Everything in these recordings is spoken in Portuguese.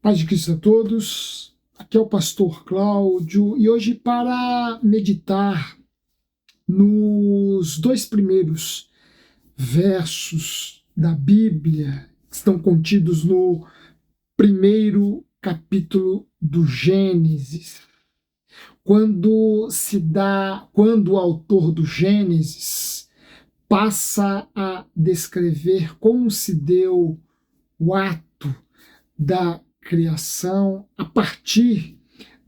Paz de Cristo a todos, aqui é o pastor Cláudio e hoje para meditar nos dois primeiros versos da Bíblia que estão contidos no primeiro capítulo do Gênesis, quando o autor do Gênesis passa a descrever como se deu o ato da criação a partir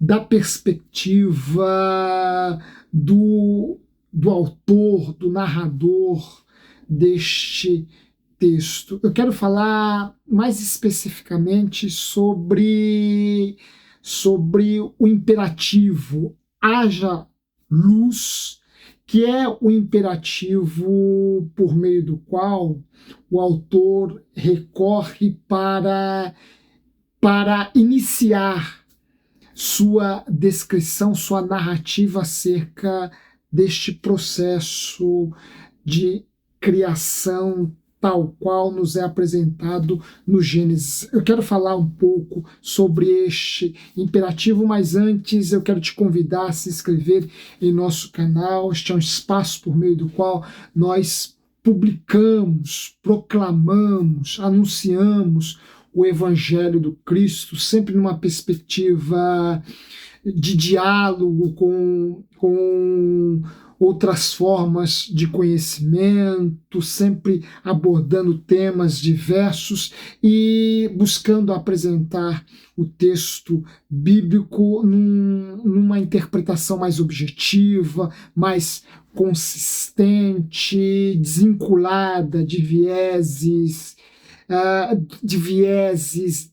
da perspectiva do autor, do narrador deste texto. Eu quero falar mais especificamente sobre o imperativo haja luz, que é o imperativo por meio do qual o autor recorre para iniciar sua descrição, sua narrativa acerca deste processo de criação tal qual nos é apresentado no Gênesis. Eu quero falar um pouco sobre este imperativo, mas antes eu quero te convidar a se inscrever em nosso canal. Este é um espaço por meio do qual nós publicamos, proclamamos, anunciamos o Evangelho do Cristo, sempre numa perspectiva de diálogo com outras formas de conhecimento, sempre abordando temas diversos e buscando apresentar o texto bíblico numa interpretação mais objetiva, mais consistente, desvinculada de vieses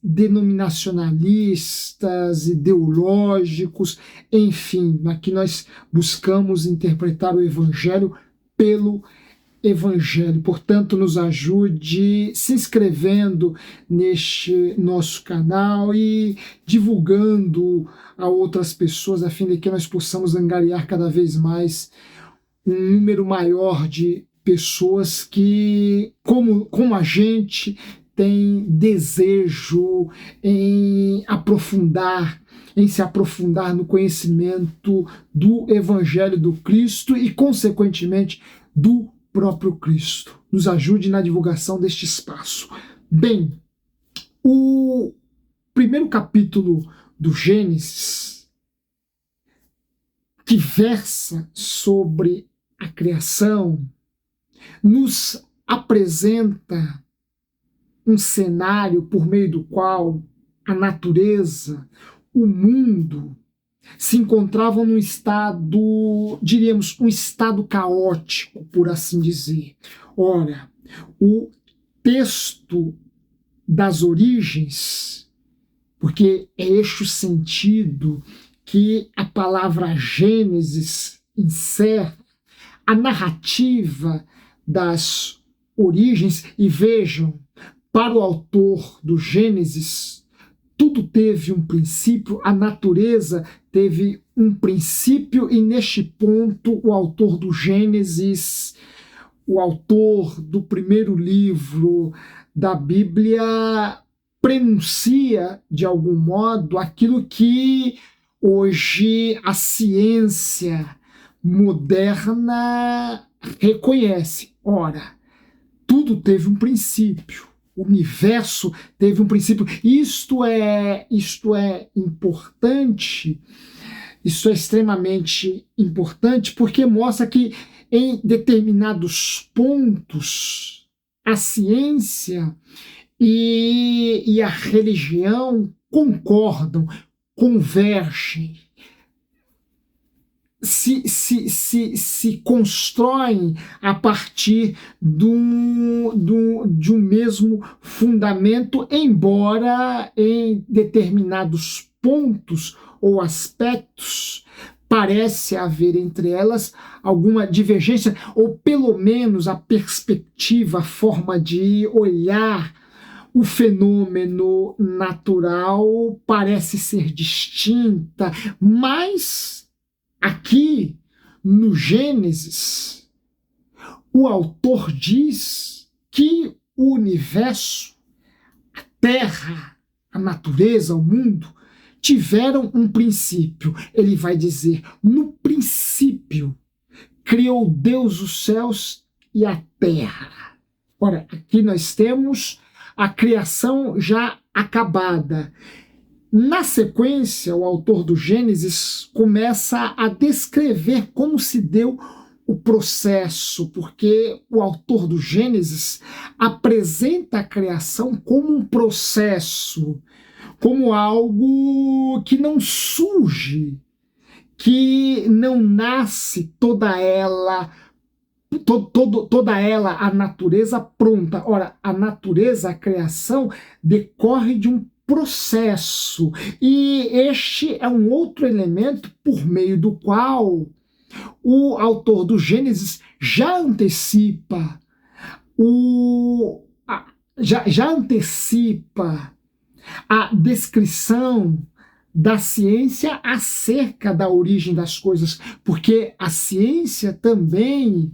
denominacionalistas, ideológicos, enfim, aqui nós buscamos interpretar o Evangelho pelo Evangelho. Portanto, nos ajude se inscrevendo neste nosso canal e divulgando a outras pessoas, a fim de que nós possamos angariar cada vez mais um número maior de pessoas que, como a gente, tem desejo em se aprofundar no conhecimento do Evangelho do Cristo e, consequentemente, do próprio Cristo. Nos ajude na divulgação deste espaço. Bem, o primeiro capítulo do Gênesis, que versa sobre a criação, nos apresenta um cenário por meio do qual a natureza, o mundo, se encontravam num estado, diríamos, um estado caótico, por assim dizer. Ora, o texto das origens, porque é este o sentido que a palavra Gênesis encerra, a narrativa das origens, e vejam, para o autor do Gênesis, tudo teve um princípio, a natureza teve um princípio, e neste ponto o autor do Gênesis, o autor do primeiro livro da Bíblia, prenuncia de algum modo aquilo que hoje a ciência moderna reconhece. Ora, tudo teve um princípio, o universo teve um princípio. Isto é importante, isso é extremamente importante, porque mostra que em determinados pontos a ciência e a religião concordam, convergem, se constroem a partir de um mesmo fundamento, embora em determinados pontos ou aspectos parece haver entre elas alguma divergência, ou pelo menos a perspectiva, a forma de olhar o fenômeno natural parece ser distinta, mas aqui, no Gênesis, o autor diz que o universo, a Terra, a natureza, o mundo, tiveram um princípio. Ele vai dizer: no princípio criou Deus os céus e a terra. Ora, aqui nós temos a criação já acabada. Na sequência, o autor do Gênesis começa a descrever como se deu o processo, porque o autor do Gênesis apresenta a criação como um processo, como algo que não surge, que não nasce toda ela, a natureza pronta. Ora, a natureza, a criação, decorre de um processo, e este é um outro elemento por meio do qual o autor do Gênesis já antecipa já antecipa a descrição da ciência acerca da origem das coisas, porque a ciência também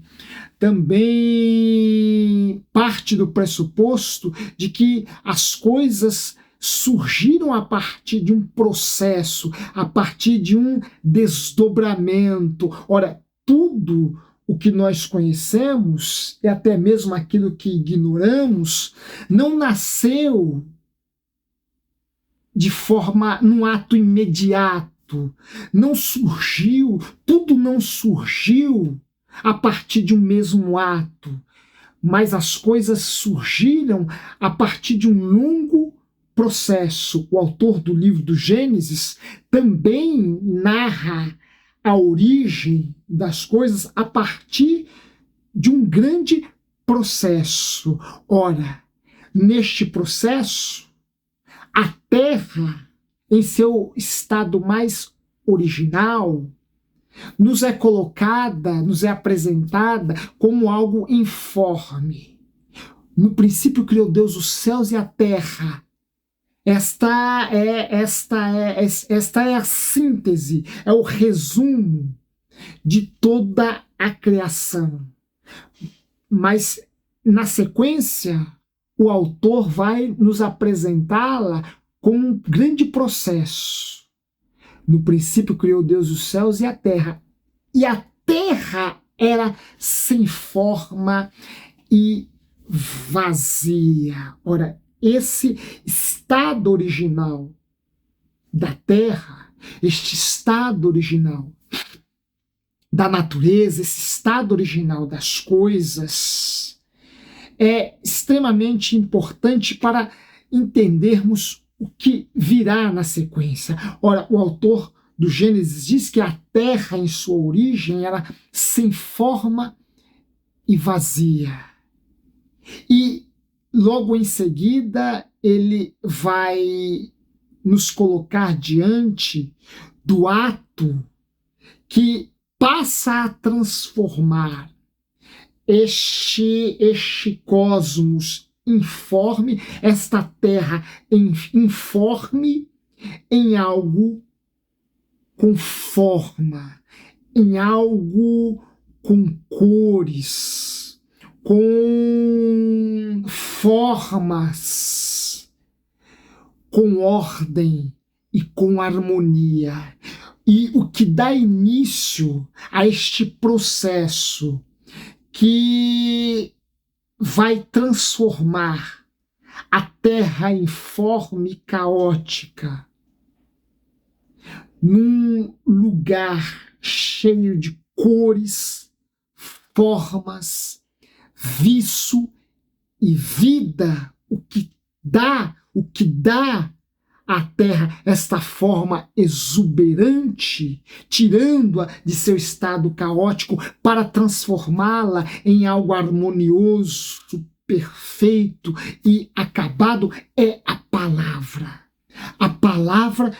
parte do pressuposto de que as coisas surgiram a partir de um processo, a partir de um desdobramento. Ora, tudo o que nós conhecemos, e até mesmo aquilo que ignoramos, não nasceu de forma, num ato imediato, não surgiu, tudo não surgiu a partir de um mesmo ato, mas as coisas surgiram a partir de um longo processo. O autor do livro do Gênesis também narra a origem das coisas a partir de um grande processo. Ora, neste processo, a Terra, em seu estado mais original, nos é colocada, nos é apresentada como algo informe. No princípio criou Deus os céus e a terra. Esta é a síntese, é o resumo de toda a criação. Mas, na sequência, o autor vai nos apresentá-la como um grande processo. No princípio criou Deus os céus e a terra terra era sem forma e vazia. Ora, esse estado original da terra, este estado original da natureza, esse estado original das coisas, é extremamente importante para entendermos o que virá na sequência. Ora, o autor do Gênesis diz que a terra, em sua origem, era sem forma e vazia. E logo em seguida ele vai nos colocar diante do ato que passa a transformar este cosmos informe, esta terra informe, em algo com forma, em algo com cores, com formas, com ordem e com harmonia. E o que dá início a este processo que vai transformar a terra informe e caótica num lugar cheio de cores, formas, viço e vida, o que dá à terra esta forma exuberante, tirando-a de seu estado caótico para transformá-la em algo harmonioso, perfeito e acabado, é a palavra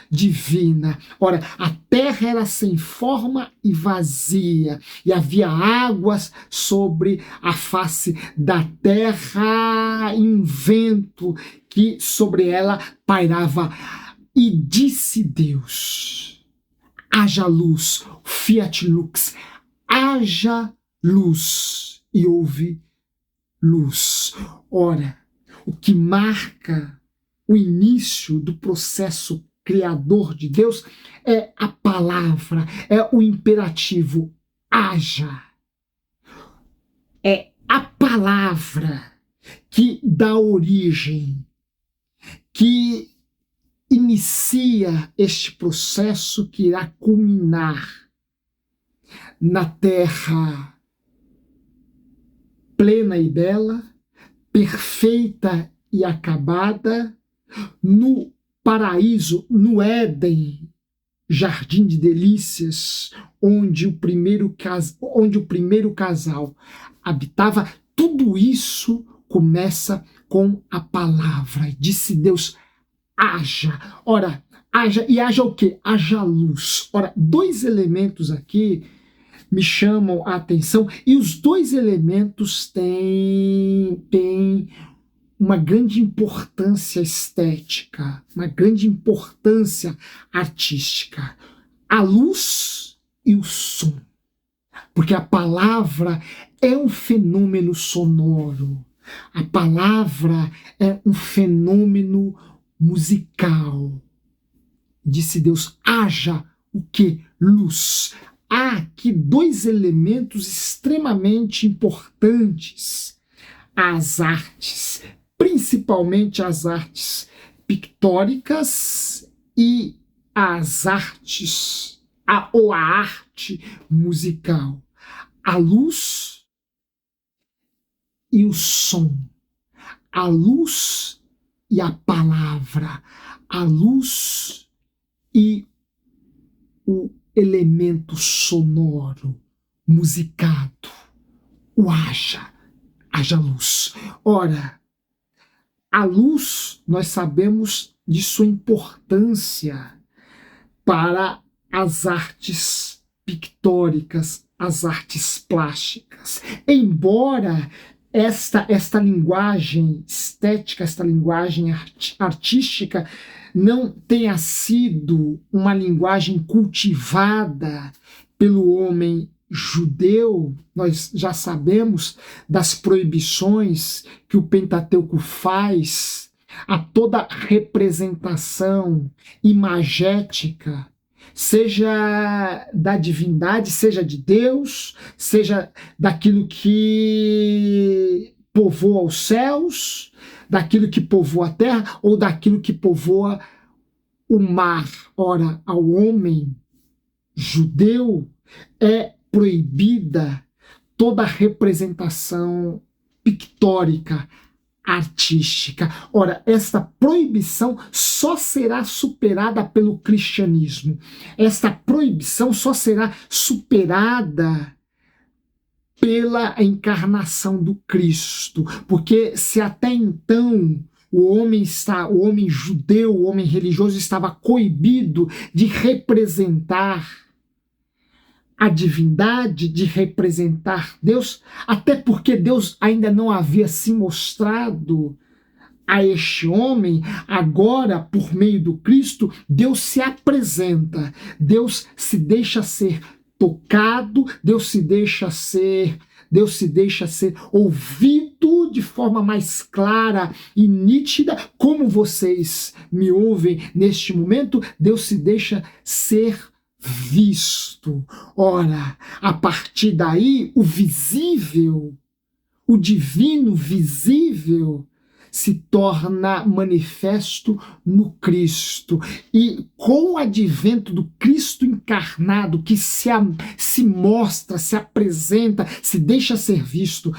divina. Ora, a terra era sem forma e vazia, e havia águas sobre a face da terra, e um vento que sobre ela pairava. E disse Deus: haja luz, fiat lux, haja luz, e houve luz. Ora, o que marca o início do processo criador de Deus é a palavra, é o imperativo, haja. É a palavra que dá origem, que inicia este processo que irá culminar na terra plena e bela, perfeita e acabada, no paraíso, no Éden, jardim de delícias, onde o primeiro casal habitava. Tudo isso começa com a palavra. Disse Deus, haja. Ora, haja, e haja o quê? Haja luz. Ora, dois elementos aqui me chamam a atenção, e os dois elementos têm uma grande importância estética, uma grande importância artística. A luz e o som. Porque a palavra é um fenômeno sonoro. A palavra é um fenômeno musical. Disse Deus, haja o quê? Luz. Há aqui dois elementos extremamente importantes. As artes, principalmente as artes pictóricas e as artes, ou a arte musical. A luz e o som. A luz e a palavra. A luz e o elemento sonoro, musicado. O haja. Haja luz. Ora, a luz, nós sabemos de sua importância para as artes pictóricas, as artes plásticas. Embora esta linguagem estética, esta linguagem artística não tenha sido uma linguagem cultivada pelo homem judeu, nós já sabemos das proibições que o Pentateuco faz a toda representação imagética, seja da divindade, seja de Deus, seja daquilo que povoa os céus, daquilo que povoa a terra ou daquilo que povoa o mar. Ora, ao homem judeu é proibida toda representação pictórica, artística. Ora, esta proibição só será superada pelo cristianismo. Esta proibição só será superada pela encarnação do Cristo, porque se até então o homem judeu, o homem religioso estava coibido de representar a divindade, de representar Deus, até porque Deus ainda não havia se mostrado a este homem. Agora, por meio do Cristo, Deus se apresenta, Deus se deixa ser tocado, Deus se deixa ser ouvido de forma mais clara e nítida, como vocês me ouvem neste momento. Deus se deixa ser visto. Ora, a partir daí, o visível, o divino visível, se torna manifesto no Cristo. E com o advento do Cristo encarnado, que se mostra, se apresenta, se deixa ser visto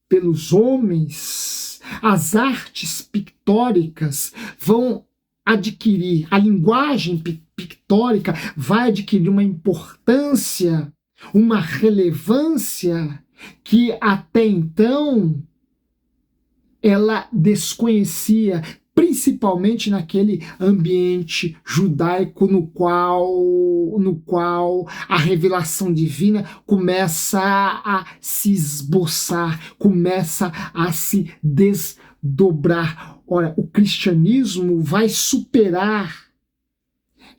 pelos homens, as artes pictóricas vão adquirir, a linguagem pictórica vai adquirir uma importância, uma relevância que até então ela desconhecia, principalmente naquele ambiente judaico no qual a revelação divina começa a se esboçar, começa a se desdobrar. Ora, o cristianismo vai superar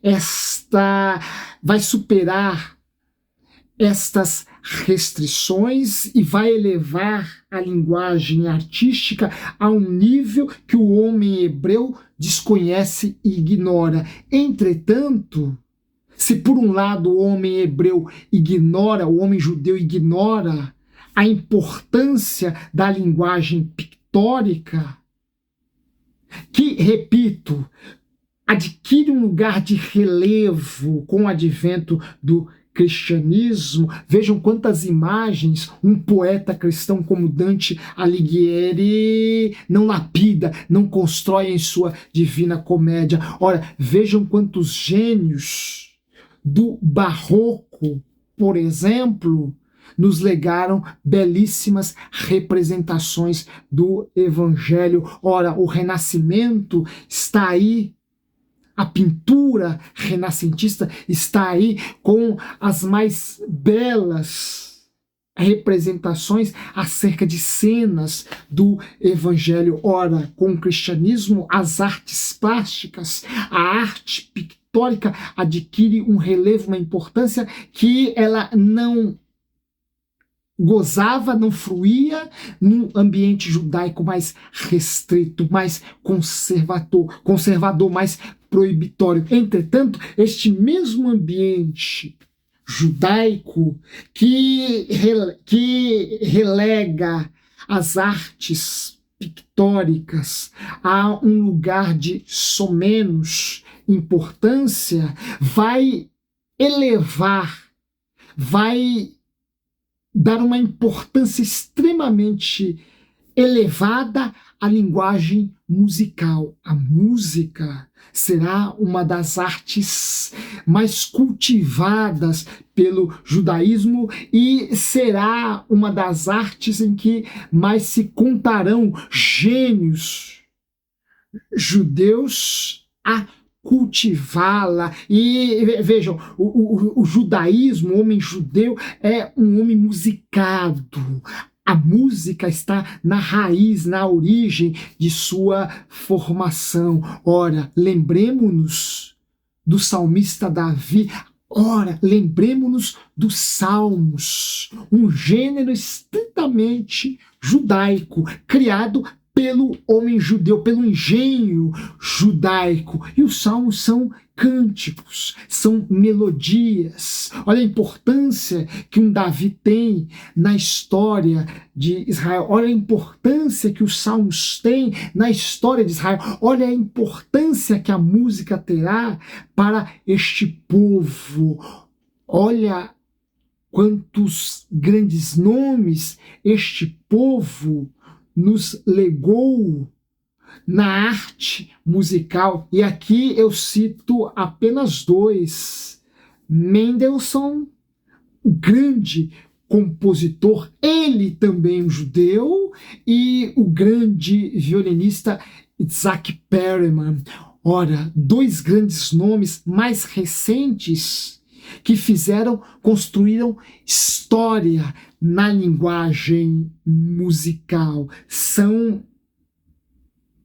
estas restrições e vai elevar a linguagem artística a um nível que o homem hebreu desconhece e ignora. Entretanto, se por um lado o homem hebreu ignora, o homem judeu ignora a importância da linguagem pictórica, que, repito, adquire um lugar de relevo com o advento do cristianismo. Vejam quantas imagens um poeta cristão como Dante Alighieri não lapida, não constrói em sua Divina Comédia. Ora, vejam quantos gênios do barroco, por exemplo, nos legaram belíssimas representações do Evangelho. Ora, o Renascimento está aí, a pintura renascentista está aí com as mais belas representações acerca de cenas do Evangelho. Ora, com o cristianismo, as artes plásticas, a arte pictórica adquire um relevo, uma importância que ela não gozava, não fruía num ambiente judaico mais restrito, mais conservador, mais proibitório. Entretanto, este mesmo ambiente judaico que relega as artes pictóricas a um lugar de somenos importância, vai elevar, vai dar uma importância extremamente elevada à linguagem musical. A música será uma das artes mais cultivadas pelo judaísmo e será uma das artes em que mais se contarão gênios judeus a cultivá-la. E vejam, o judaísmo, o homem judeu, é um homem musicado. A música está na raiz, na origem de sua formação. Ora, lembremos-nos do salmista Davi. Ora, lembremos-nos dos salmos, um gênero estritamente judaico, criado pelo homem judeu, pelo engenho judaico. E os salmos são cânticos, são melodias. Olha a importância que um Davi tem na história de Israel. Olha a importância que os salmos têm na história de Israel. Olha a importância que a música terá para este povo. Olha quantos grandes nomes este povo nos legou na arte musical. E aqui eu cito apenas dois. Mendelssohn, o grande compositor, ele também um judeu, e o grande violinista Isaac Perelman. Ora, dois grandes nomes mais recentes que construíram história na linguagem musical,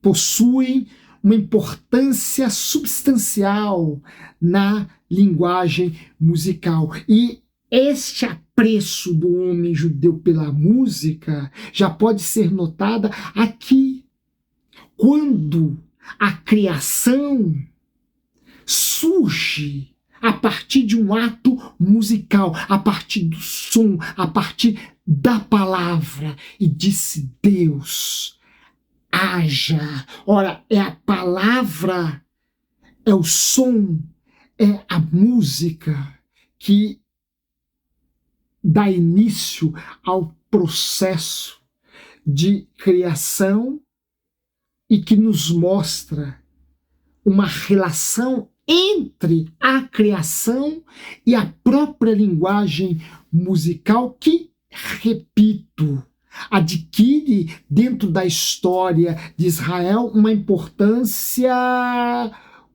possuem uma importância substancial na linguagem musical. E este apreço do homem judeu pela música já pode ser notada aqui, quando a criação surge a partir de um ato musical, a partir do som, a partir da palavra. E disse Deus: haja. Ora, é a palavra, é o som, é a música que dá início ao processo de criação e que nos mostra uma relação entre a criação e a própria linguagem musical que, repito, adquire dentro da história de Israel uma importância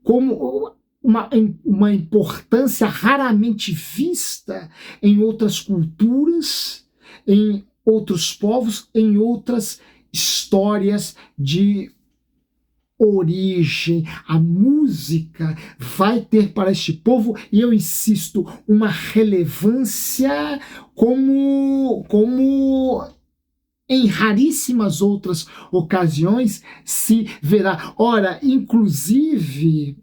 como uma importância raramente vista em outras culturas, em outros povos, em outras histórias de origem. A música vai ter para este povo, e eu insisto, uma relevância como em raríssimas outras ocasiões se verá. Ora, inclusive,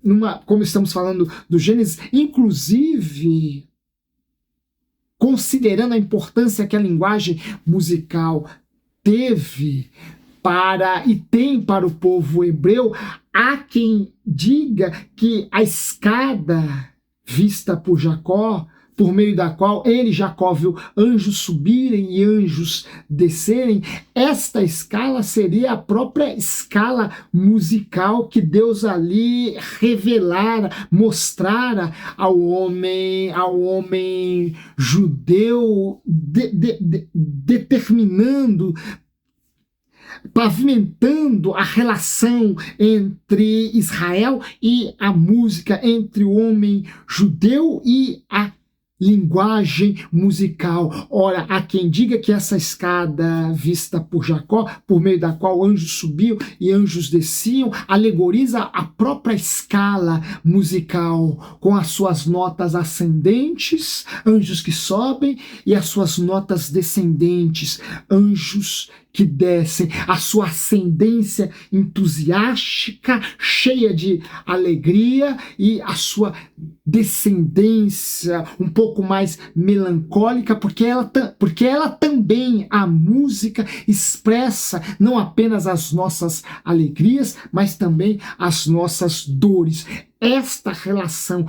como estamos falando do Gênesis, inclusive, considerando a importância que a linguagem musical teve e tem para o povo hebreu, há quem diga que a escada vista por Jacó, por meio da qual ele, Jacó, viu anjos subirem e anjos descerem, esta escala seria a própria escala musical que Deus ali revelara, mostrara ao homem judeu, determinando, pavimentando a relação entre Israel e a música, entre o homem judeu e a linguagem musical. Ora, há quem diga que essa escada vista por Jacó, por meio da qual anjos subiam e anjos desciam, alegoriza a própria escala musical, com as suas notas ascendentes, anjos que sobem, e as suas notas descendentes, anjos que descem, a sua ascendência entusiástica, cheia de alegria, e a sua descendência um pouco mais melancólica, porque ela também, a música, expressa não apenas as nossas alegrias, mas também as nossas dores. Esta relação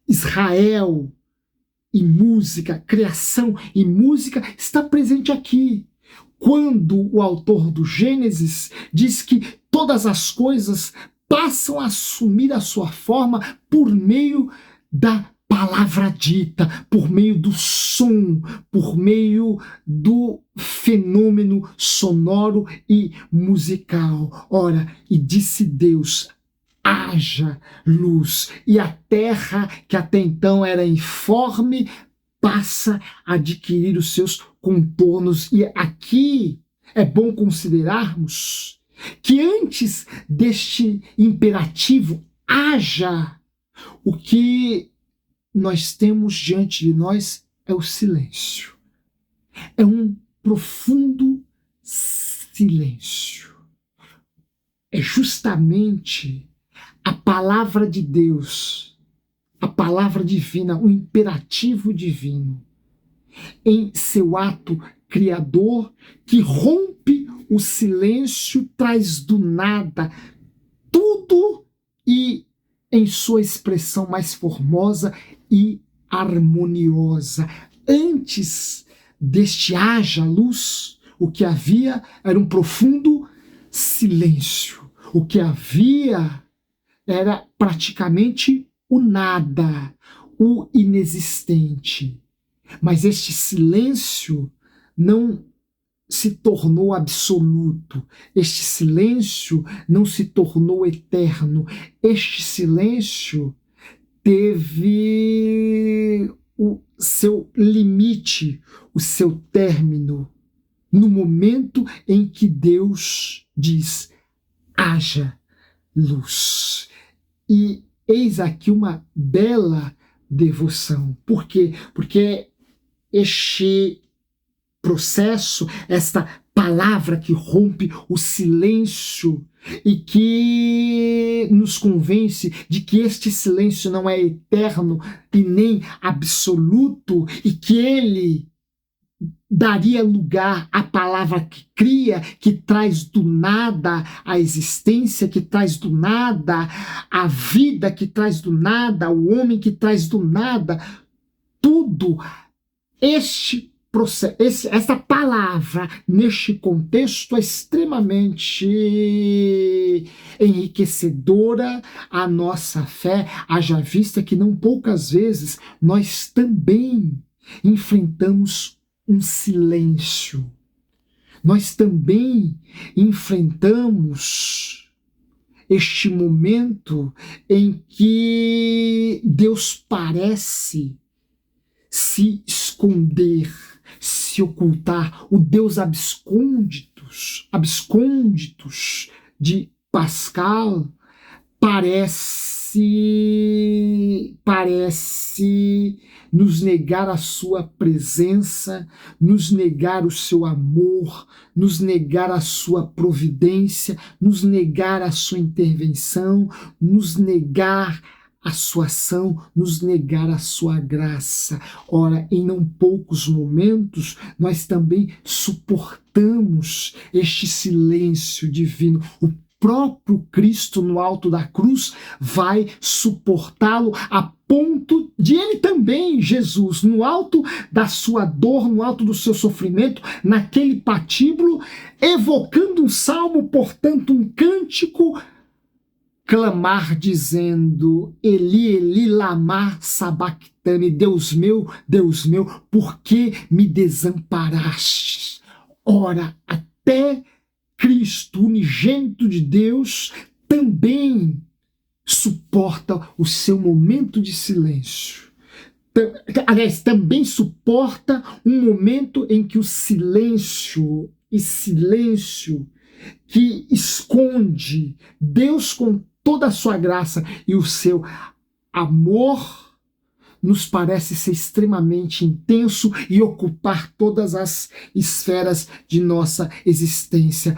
Israel e música, criação e música, está presente aqui. Quando o autor do Gênesis diz que todas as coisas passam a assumir a sua forma por meio da palavra dita, por meio do som, por meio do fenômeno sonoro e musical. Ora, e disse Deus: haja luz, e a terra, que até então era informe, passa a adquirir os seus contornos. E aqui é bom considerarmos que antes deste imperativo haja, o que nós temos diante de nós é o silêncio. É um profundo silêncio. É justamente a palavra de Deus, a palavra divina, o imperativo divino, em seu ato criador, que rompe o silêncio, traz do nada tudo, e em sua expressão mais formosa e harmoniosa. Antes deste haja luz, o que havia era um profundo silêncio. O que havia era praticamente o nada, o inexistente. Mas este silêncio não se tornou absoluto, este silêncio não se tornou eterno, este silêncio teve o seu limite, o seu término, no momento em que Deus diz: haja luz. E eis aqui uma bela devoção. Por quê? Porque este processo, esta palavra que rompe o silêncio e que nos convence de que este silêncio não é eterno e nem absoluto, e que ele daria lugar à palavra que cria, que traz do nada a existência, que traz do nada a vida, que traz do nada o homem, que traz do nada tudo. Essa palavra, neste contexto, é extremamente enriquecedora à nossa fé, haja vista que não poucas vezes nós também enfrentamos um silêncio. Nós também enfrentamos este momento em que Deus parece se esconder, se ocultar, o Deus abscônditos de pascal parece nos negar a sua presença, nos negar o seu amor, nos negar a sua providência, nos negar a sua intervenção, nos negar a sua ação, nos negar a sua graça. Ora, em não poucos momentos, nós também suportamos este silêncio divino. O próprio Cristo no alto da cruz vai suportá-lo a ponto de ele também, Jesus, no alto da sua dor, no alto do seu sofrimento, naquele patíbulo, evocando um salmo, portanto um cântico, clamar dizendo: Eli, Eli, lama sabachthani, Deus meu, por que me desamparaste? Ora, até Cristo, unigênito de Deus, também suporta o seu momento de silêncio. Aliás, também suporta um momento em que o silêncio que esconde Deus com toda a sua graça e o seu amor nos parece ser extremamente intenso e ocupar todas as esferas de nossa existência.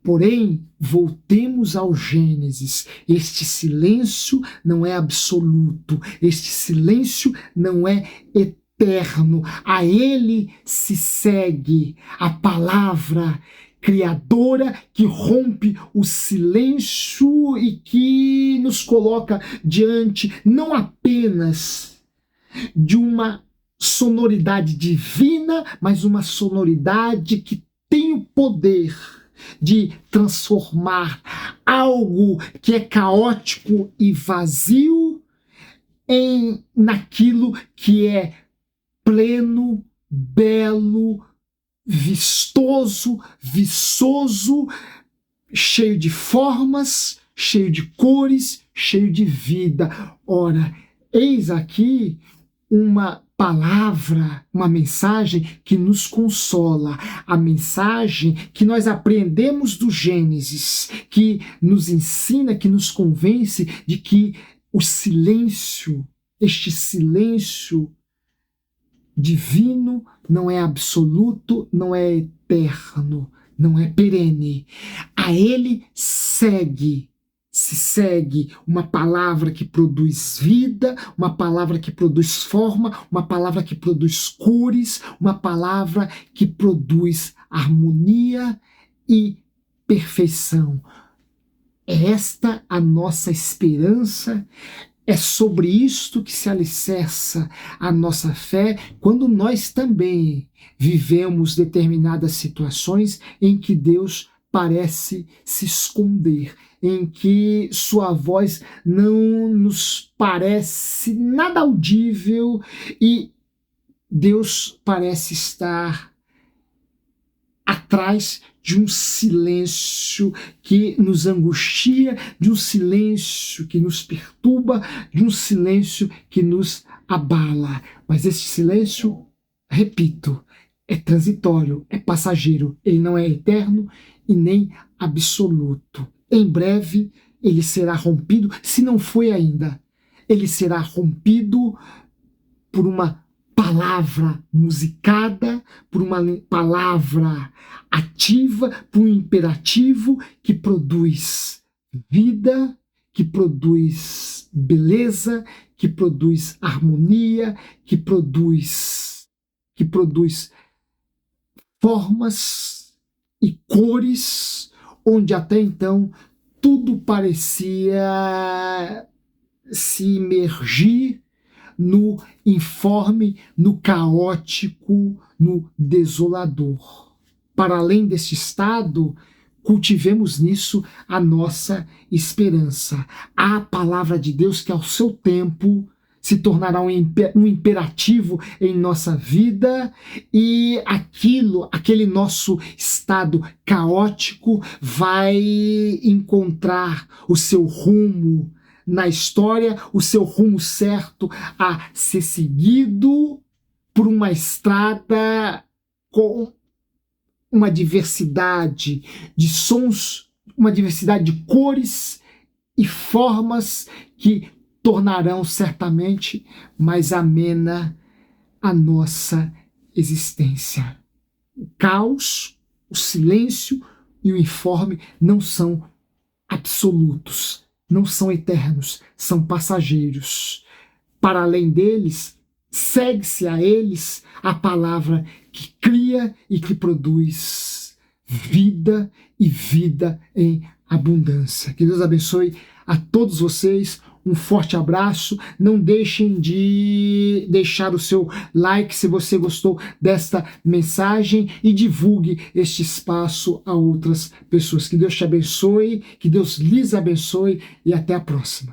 Porém, voltemos ao Gênesis. Este silêncio não é absoluto, este silêncio não é eterno. A ele se segue a palavra criadora que rompe o silêncio e que nos coloca diante não apenas de uma sonoridade divina, mas uma sonoridade que tem o poder de transformar algo que é caótico e vazio naquilo que é pleno, belo, vistoso, viçoso, cheio de formas, cheio de cores, cheio de vida. Ora, eis aqui uma palavra, uma mensagem que nos consola, a mensagem que nós aprendemos do Gênesis, que nos ensina, que nos convence de que o silêncio, este silêncio divino, não é absoluto, não é eterno, não é perene. A ele se segue uma palavra que produz vida, uma palavra que produz forma, uma palavra que produz cores, uma palavra que produz harmonia e perfeição. É esta a nossa esperança. É sobre isto que se alicerça a nossa fé quando nós também vivemos determinadas situações em que Deus parece se esconder, em que sua voz não nos parece nada audível e Deus parece estar atrás de um silêncio que nos angustia, de um silêncio que nos perturba, de um silêncio que nos abala. Mas este silêncio, repito, é transitório, é passageiro, ele não é eterno e nem absoluto. Em breve ele será rompido, se não foi ainda, ele será rompido por uma palavra musicada, por uma palavra ativa, por um imperativo que produz vida, que produz beleza, que produz harmonia, que produz formas e cores, onde até então tudo parecia se imergir no informe, no caótico, no desolador. Para além deste estado, cultivemos nisso a nossa esperança. A palavra de Deus que ao seu tempo se tornará um imperativo em nossa vida e aquele nosso estado caótico vai encontrar o seu rumo na história, o seu rumo certo a ser seguido por uma estrada com uma diversidade de sons uma diversidade de cores e formas que tornarão certamente mais amena a nossa existência. O caos, o silêncio e o informe não são absolutos, não são eternos, são passageiros. Para além deles, segue-se a eles a palavra que cria e que produz vida e vida em abundância. Que Deus abençoe a todos vocês. Um forte abraço. Não deixem de deixar o seu like se você gostou desta mensagem e divulgue este espaço a outras pessoas. Que Deus te abençoe, que Deus lhes abençoe e até a próxima.